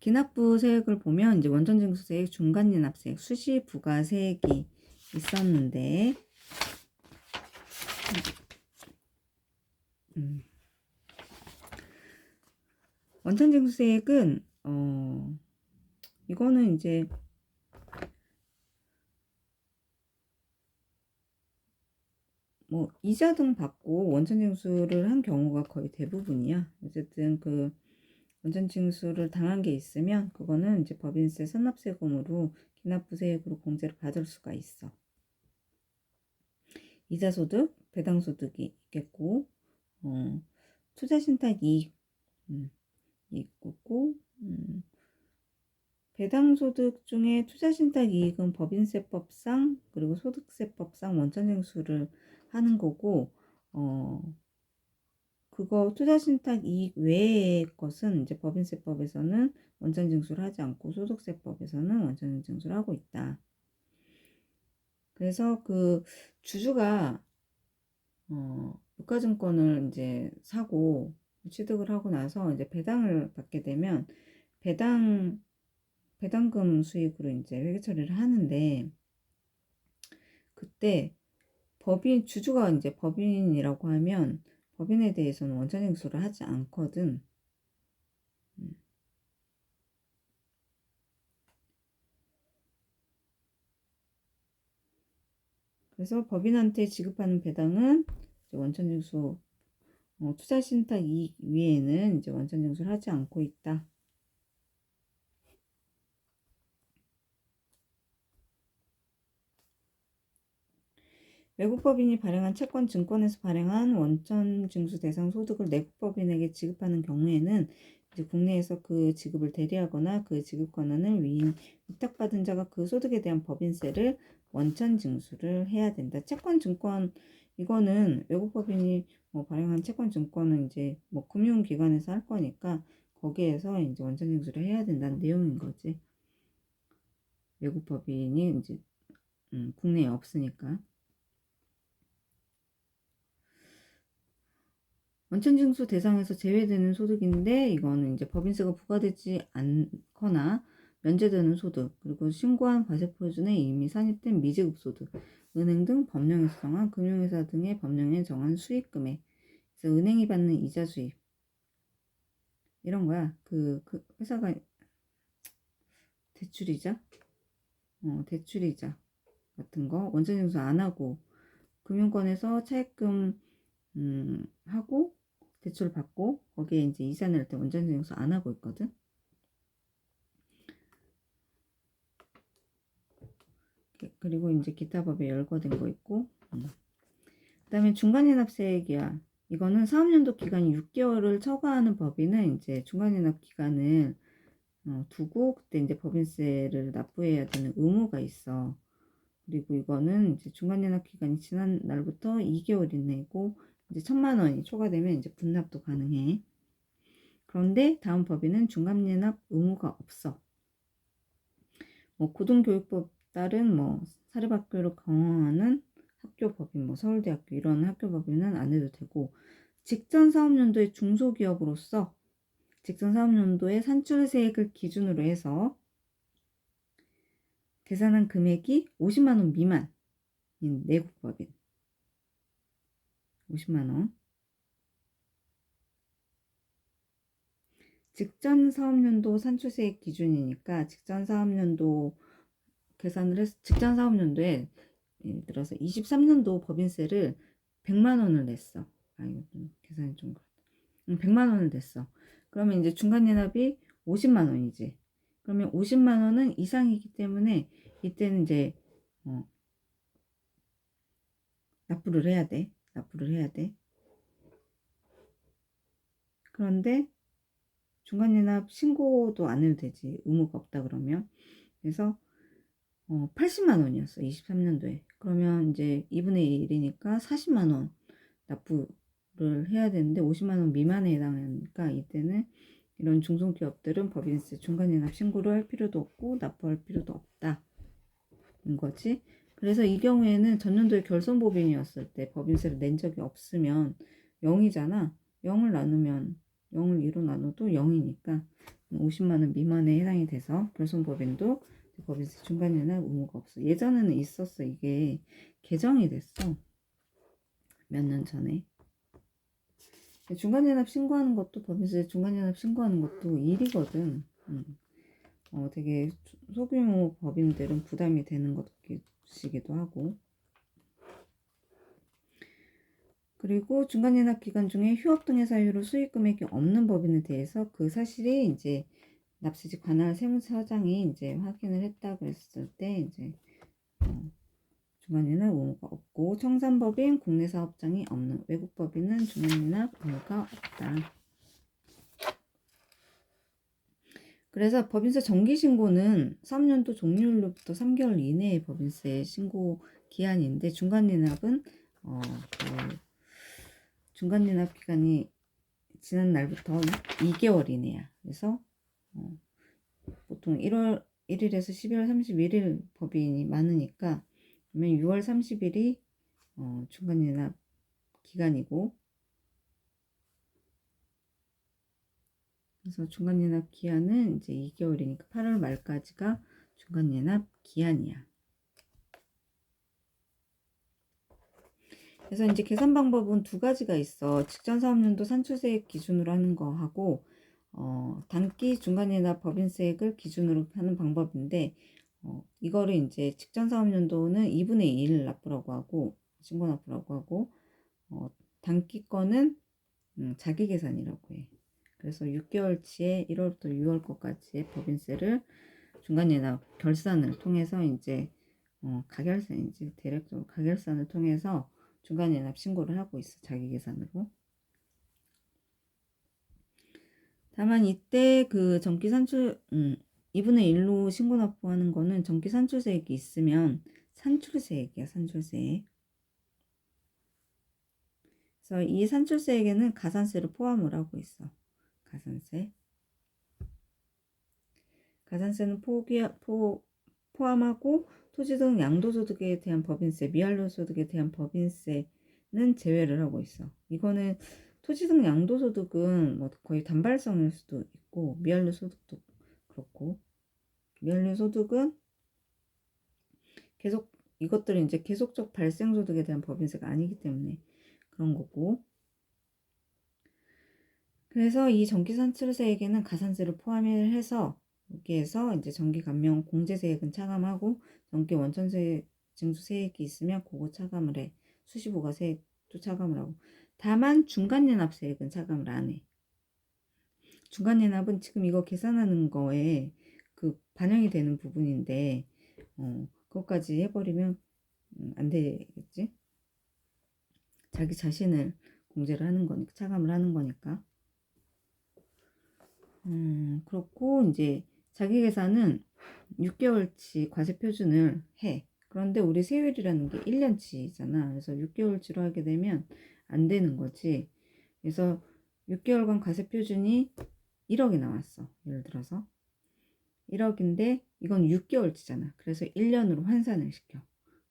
기납부 세액을 보면 이제 원천징수세액, 중간이납세액, 수시 부가세액이 있었는데 원천징수세액은 이거는 이제 뭐 이자 등 받고 원천징수를 한 경우가 거의 대부분이야. 어쨌든 그 원천징수를 당한 게 있으면 그거는 이제 법인세 선납세금으로 기납부세액으로 공제를 받을 수가 있어. 이자소득, 배당소득이 있겠고, 투자신탁이익 있고, 배당소득 중에 투자신탁이익은 법인세법상 그리고 소득세법상 원천징수를 하는 거고, 그거 투자신탁이익 외의 것은 이제 법인세법에서는 원천징수를 하지 않고 소득세법에서는 원천징수를 하고 있다. 그래서 그 주주가 유가증권을 이제 사고 취득을 하고 나서 이제 배당을 받게 되면 배당금 수익으로 이제 회계 처리를 하는데, 그때 주주가 이제 법인이라고 하면 법인에 대해서는 원천징수를 하지 않거든. 그래서 법인한테 지급하는 배당은 원천징수, 투자신탁 이익 위에는 이제 원천징수를 하지 않고 있다. 외국법인이 발행한 채권, 증권에서 발행한 원천징수 대상 소득을 내국법인에게 지급하는 경우에는 이제 국내에서 그 지급을 대리하거나 그 지급 권한을 위탁받은 자가 그 소득에 대한 법인세를 원천징수를 해야 된다. 채권, 증권 이거는 외국법인이 뭐 발행한 채권, 증권은 이제 뭐 금융기관에서 할 거니까 거기에서 이제 원천징수를 해야 된다는 내용인 거지. 외국법인이 이제 국내에 없으니까. 원천징수 대상에서 제외되는 소득인데, 이거는 이제 법인세가 부과되지 않거나 면제되는 소득, 그리고 신고한 과세표준에 이미 산입된 미지급 소득, 은행 등 법령에서 정한 금융회사 등의 법령에 정한 수익금액, 그래서 은행이 받는 이자 수입 이런 거야. 그 회사가 대출이자 대출이자 같은 거 원천징수 안 하고 금융권에서 차입금 하고 대출 받고 거기에 이제 이자 낼 때 원천징수 안 하고 있거든. 그리고 이제 기타 법에 열거된 거 있고, 그 다음에 중간이납세액이야. 이거는 사업연도 기간이 6개월을 초과하는 법인은 이제 중간이납 기간을 두고 그때 이제 법인세를 납부해야 되는 의무가 있어. 그리고 이거는 이제 중간이납 기간이 지난 날부터 2개월 이내고 이제 1,000만 원이 초과되면 이제 분납도 가능해. 그런데 다음 법인은 중간이납 의무가 없어. 뭐 고등교육법 따른 뭐 사립학교를 강화하는 학교법인, 뭐 서울대학교 이런 학교법인은 안 해도 되고, 직전 사업연도의 중소기업으로서 직전 사업연도의 산출세액을 기준으로 해서 계산한 금액이 50만 원 미만인 내국법인, 50만 원. 직전 사업연도 산출세액 기준이니까 직전 사업연도 계산을 해서 직전 사업연도에 예를 들어서 23년도 법인세를 100만 원을 냈어. 이거 좀 계산이 좀 그렇다. 100만 원을 냈어. 그러면 이제 중간연합이 50만 원이지. 그러면 50만 원은 이상이기 때문에 이때는 이제 납부를 해야 돼. 그런데 중간연합 신고도 안 해도 되지. 의무가 없다 그러면. 그래서 80만 원이었어. 23년도에. 그러면 이제 2분의 1이니까 40만 원 납부를 해야 되는데 50만 원 미만에 해당하니까 이때는 이런 중소기업들은 법인세 중간연합 신고를 할 필요도 없고 납부할 필요도 없다. 인 거지. 그래서 이 경우에는 전년도에 결손법인이었을 때 법인세를 낸 적이 없으면 0이잖아. 0을 2로 나눠도 0이니까 50만 원 미만에 해당이 돼서 결손법인도 법인세 중간연합 의무가 없어. 예전에는 있었어. 이게 개정이 됐어. 몇 년 전에. 중간연합 신고하는 것도 법인세 중간연합 신고하는 것도 일이거든. 되게 소규모 법인들은 부담이 되는 것이기도 하고. 그리고 중간연합 기간 중에 휴업 등의 사유로 수익 금액이 없는 법인에 대해서 그 사실이 이제 납세지 관할 세무서장이 이제 확인을 했다 그랬을 때 이제 중간연합 의무가 없고, 청산법인 국내 사업장이 없는 외국 법인은 중간연합 의무가 없다. 그래서 법인세 정기신고는 3년도 종료일로부터 3개월 이내의 법인세 신고 기한인데, 중간연합은 그 중간연합 기간이 지난 날부터 2개월 이내야. 그래서 보통 1월 1일에서 12월 31일 법인이 많으니까, 그러면 6월 30일이 중간연합 기간이고, 그래서 중간연합 기한은 이제 2개월이니까 8월 말까지가 중간연합 기한이야. 그래서 이제 계산 방법은 두 가지가 있어. 직전 사업년도 산출세액 기준으로 하는 거 하고, 단기 중간연합 법인세액을 기준으로 하는 방법인데, 이거를 이제 직전 사업년도는 2분의 1 납부라고 하고, 신고 납부라고 하고, 단기 거는 자기 계산이라고 해. 그래서 6개월치에 1월부터 6월 거까지의 법인세를 중간연합 결산을 통해서 이제 가결산, 이제 대략적으로 가결산을 통해서 중간연합 신고를 하고 있어. 자기 계산으로. 다만 이때 그 정기 산출 2분의 1로 신고 납부하는 거는 정기 산출세액이 있으면 산출세액이야. 산출세액. 그래서 이 산출세액에는 가산세를 포함을 하고 있어. 가산세. 가산세는 포함하고, 토지 등 양도소득에 대한 법인세, 미완료소득에 대한 법인세는 제외를 하고 있어. 이거는 토지 등 양도소득은 뭐 거의 단발성일 수도 있고, 미완료소득도 그렇고, 미완료소득은 계속 이것들은 이제 계속적 발생소득에 대한 법인세가 아니기 때문에 그런 거고. 그래서 이 정기산출세액에는 가산세를 포함을 해서 여기에서 이제 정기감면 공제세액은 차감하고, 정기 원천세 징수세액이 있으면 그거 차감을 해. 수시부가세액도 차감을 하고. 다만 중간연합세액은 차감을 안 해. 중간연합은 지금 이거 계산하는 거에 그 반영이 되는 부분인데, 그것까지 해버리면 안 되겠지? 자기 자신을 공제를 하는 거니까, 차감을 하는 거니까. 그렇고, 이제 자기 계산은 6개월치 과세 표준을 해. 그런데 우리 세율이라는 게 1년치잖아. 그래서 6개월치로 하게 되면 안 되는 거지. 그래서 6개월간 과세 표준이 1억이 나왔어. 예를 들어서 1억인데 이건 6개월치잖아. 그래서 1년으로 환산을 시켜.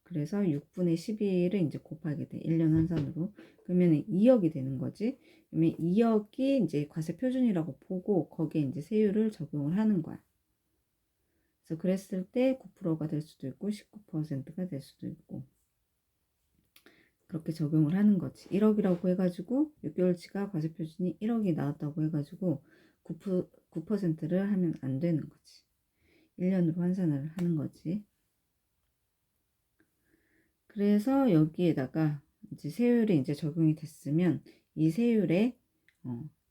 그래서 6분의 12를 이제 곱하게 돼. 1년 환산으로. 그러면 2억이 되는 거지. 그러면 2억이 이제 과세 표준이라고 보고 거기에 이제 세율을 적용을 하는 거야. 그래서 그랬을 때 9%가 될 수도 있고 19%가 될 수도 있고, 그렇게 적용을 하는 거지. 1억이라고 해가지고 6개월치가 과세 표준이 1억이 나왔다고 해가지고 9%를 하면 안 되는 거지. 1년으로 환산을 하는 거지. 그래서 여기에다가 이제 세율이 이제 적용이 됐으면 이 세율에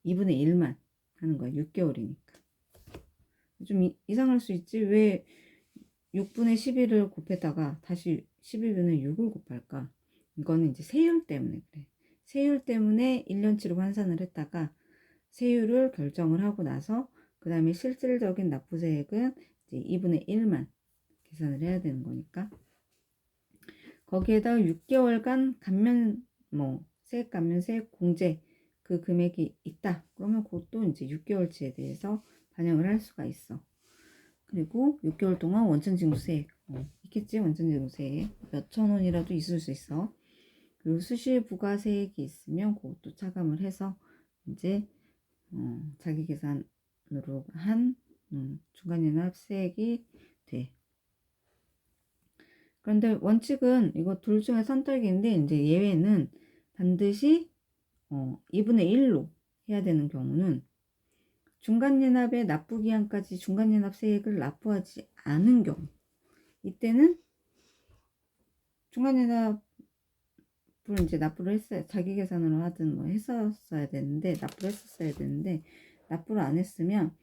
2분의 1만 하는 거야. 6개월이니까. 좀 이상할 수 있지. 왜 6분의 11을 곱했다가 다시 12분의 6을 곱할까? 이거는 이제 세율 때문에 그래. 세율 때문에 1년치로 환산을 했다가 세율을 결정을 하고 나서 그 다음에 실질적인 납부세액은 이제 2분의 1만 계산을 해야 되는 거니까. 거기에다가 6개월간 감면 세액 감면 세액 공제 그 금액이 있다. 그러면 그것도 이제 6개월치에 대해서 반영을 할 수가 있어. 그리고 6개월 동안 원천징수세액 있겠지. 원천징수세액 몇천 원이라도 있을 수 있어. 그리고 수시부가세액이 있으면 그것도 차감을 해서 이제 자기 계산으로 기반으로 한 중간연합세액이 돼. 그런데 원칙은 이거 둘 중에 선택인데 이제 예외는 반드시 2분의 1로 해야 되는 경우는 중간연합의 납부기한까지 중간연합세액을 납부하지 않은 경우, 이때는 중간연합을 이제 납부를 했어야, 자기 계산으로 하든 뭐 했었어야 되는데, 납부를 했었어야 되는데, 납부를 안 했으면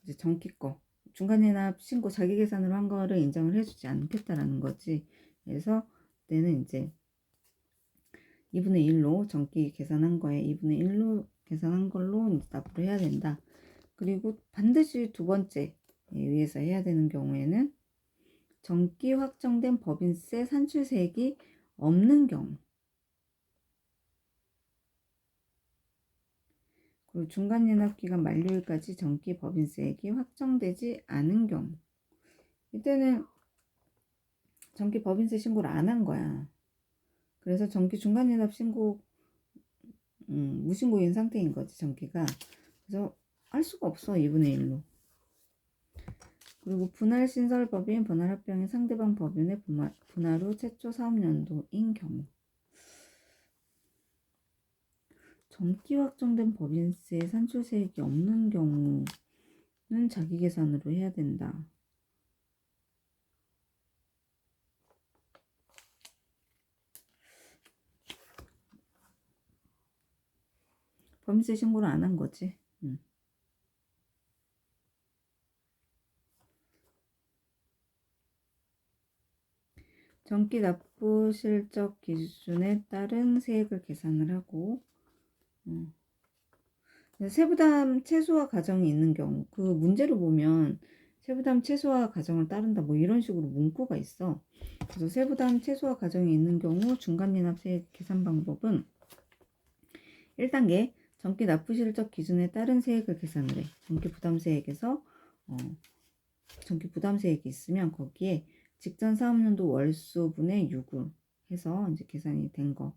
이제 정기 거 중간연합 신고 자기 계산으로 한 거를 인정을 해주지 않겠다라는 거지. 그래서 때는 이제 2분의 1로 정기 계산한 거에 2분의 1로 계산한 걸로 이제 납부를 해야 된다. 그리고 반드시 두 번째에 의해서 해야 되는 경우에는 정기 확정된 법인세 산출세액이 없는 경우, 그리고 중간연합기간 만료일까지 정기 법인세액이 확정되지 않은 경우, 이때는 정기 법인세 신고를 안 한 거야. 그래서 정기 중간연합 신고 무신고인 상태인 거지, 정기가. 그래서 할 수가 없어, 2분의 1로. 그리고 분할신설법인, 분할합병인 상대방 법인의 분할 후 최초 사업연도인 경우, 정기 확정된 법인세 산출세액이 없는 경우는 자기 계산으로 해야 된다. 법인세 신고를 안 한 거지. 정기 납부 실적 기준에 따른 세액을 계산을 하고, 세부담 최소화 과정이 있는 경우, 그 문제를 보면 세부담 최소화 과정을 따른다 뭐 이런 식으로 문구가 있어. 그래서 세부담 최소화 과정이 있는 경우 중간연합세액 계산 방법은 1단계 정기 납부 실적 기준에 따른 세액을 계산을 해. 정기 부담세액에서 정기 부담세액이 있으면 거기에 직전 사업연도 월수분의 6을 해서 이제 계산이 된 거.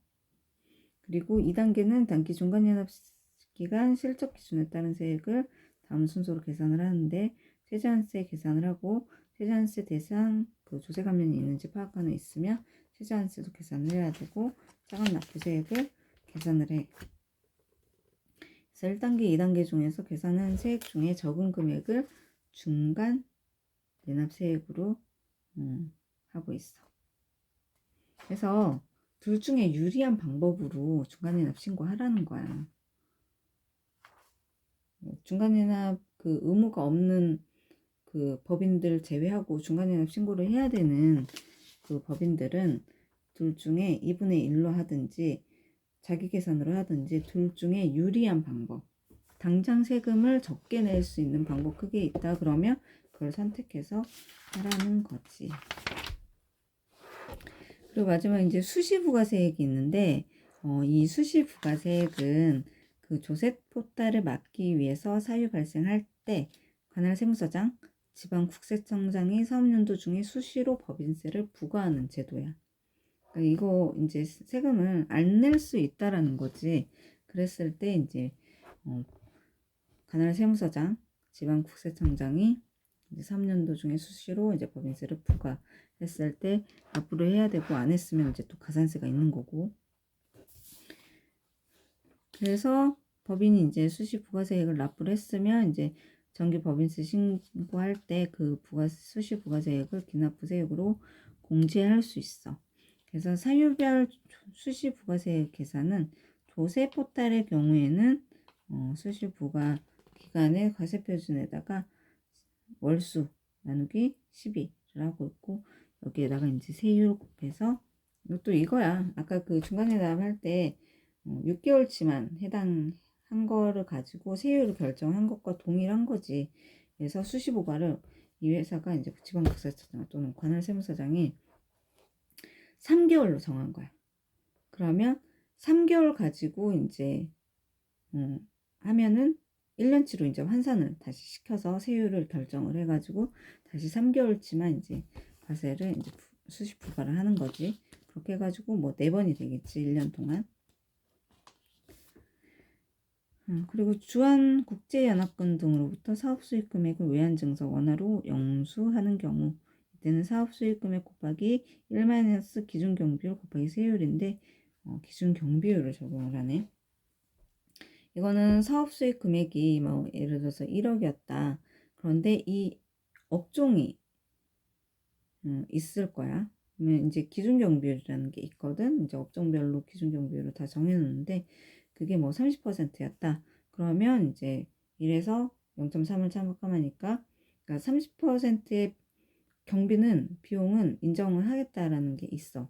그리고 2단계는 단기 중간연합기간 실적 기준에 따른 세액을 다음 순서로 계산을 하는데, 세제한세 계산을 하고, 세제한세 대상 그 조세 감면이 있는지 파악하는 있으면 세제한세도 계산을 해야 되고, 차감 납부세액을 계산을 해. 그래서 1단계, 2단계 중에서 계산한 세액 중에 적은 금액을 중간 연합세액으로 하고 있어. 그래서 둘 중에 유리한 방법으로 중간연합 신고하라는 거야. 중간연합 그 의무가 없는 그 법인들 제외하고 중간연합 신고를 해야 되는 그 법인들은 둘 중에 2분의 1로 하든지 자기 계산으로 하든지 둘 중에 유리한 방법, 당장 세금을 적게 낼 수 있는 방법 크게 있다 그러면 그걸 선택해서 하라는 거지. 그리고 마지막 이제 수시부가세액이 있는데, 이 수시부가세액은 그 조세포탈을 막기 위해서 사유 발생할 때 관할 세무서장, 지방국세청장이 사업연도 중에 수시로 법인세를 부과하는 제도야. 그러니까 이거 이제 세금을 안 낼 수 있다라는 거지. 그랬을 때 이제 관할 세무서장, 지방국세청장이 이제 3년도 중에 수시로 이제 법인세를 부과했을 때 납부를 해야 되고, 안 했으면 이제 또 가산세가 있는 거고. 그래서 법인이 이제 수시 부가세액을 납부를 했으면 이제 정기 법인세 신고할 때 그 수시 부가세액을 기납부세액으로 공제할 수 있어. 그래서 사유별 수시 부가세액 계산은 조세 포탈의 경우에는 수시 부가 기간의 과세표준에다가 월수 나누기 12를 하고 있고, 여기에다가 이제 세율 곱해서, 이것도 이거야. 아까 그 중간회담 할 때 6개월치만 해당한 거를 가지고 세율을 결정한 것과 동일한 거지. 그래서 수시부과를 이 회사가 이제 지방국세청장 또는 관할세무서장이 3개월로 정한 거야. 그러면 3개월 가지고 이제 하면은 1년치로 이제 환산을 다시 시켜서 세율을 결정을 해가지고 다시 3개월치만 이제 과세를 이제 수시 부과를 하는 거지. 그렇게 해가지고 뭐 4번이 되겠지, 1년 동안. 그리고 주한국제연합군 등으로부터 사업수익 금액을 외환증서 원화로 영수하는 경우 이때는 사업수익 금액 곱하기 1 기준경비율 곱하기 세율인데 기준경비율을 적용을 하네. 이거는 사업수익 금액이 뭐 예를 들어서 1억이었다. 그런데 이 업종이 있을 거야. 그러면 이제 기준경비율이라는 게 있거든. 이제 업종별로 기준경비율을 다 정해놓는데 그게 뭐 30%였다. 그러면 이제 이래서 0.3을 참고하니까 그러니까 30%의 경비는 비용은 인정을 하겠다라는 게 있어.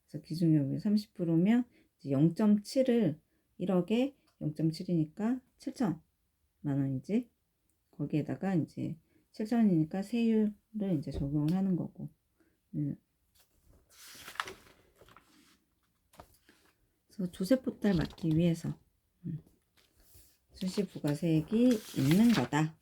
그래서 기준경비 30%면 0.7을 1억에 0.7이니까 7천만 원이지. 거기에다가 이제 7천이니까 세율을 이제 적용을 하는 거고. 그래서 조세포탈 맞기 위해서 수시부가세액이 있는 거다.